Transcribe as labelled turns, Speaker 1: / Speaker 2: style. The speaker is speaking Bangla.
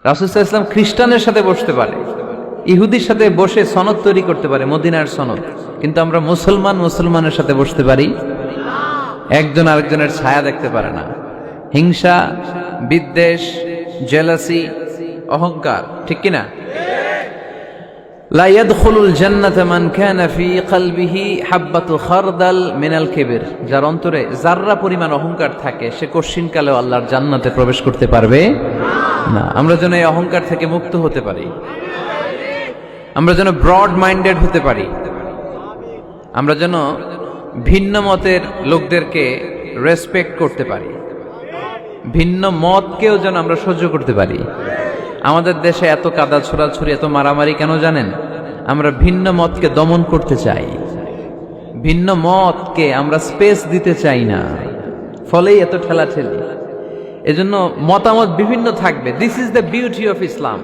Speaker 1: রাসূল সাল্লাল্লাহু আলাইহি ওয়াসাল্লাম খ্রিস্টানের সাথে বসতে পারে, ইহুদির সাথে বসে সনদ তৈরি করতে পারে, মদিনার সনদ। কিন্তু আমরা মুসলমানের সাথে বসতে পারি, একজন আরেকজনের ছায়া দেখতে পারে না। হিংসা, বিদ্বেষ, জেলাসি, অহংকার, ঠিক কিনা? লা ইয়াদখুলুল জান্নাতা মান কানা ফি কলবিহি হাববাতু খারদাল মিনাল কিবর, যার অন্তরে যাররা পরিমাণ অহংকার থাকে সে কশিনকালেও আল্লাহর জান্নাতে প্রবেশ করতে পারবে না। আমরা যেন এই অহংকার থেকে মুক্ত হতে পারি, আমরা যেন ব্রড মাইন্ডেড হতে পারি, আমরা যেন ভিন্ন মতের লোকদেরকে রেসপেক্ট করতে পারি, ভিন্ন মতকেও যেন আমরা সহ্য করতে পারি। আমাদের দেশে এত কাদা ছোড়াছুরি, এত মারামারি কেন জানেন? আমরা ভিন্ন মতকে দমন করতে চাই, ভিন্ন মতকে আমরা স্পেস দিতে চাই না, ফলেই এত ঠেলাঠেলি। এজন্য মতামত বিভিন্ন থাকবে। This is the beauty of Islam.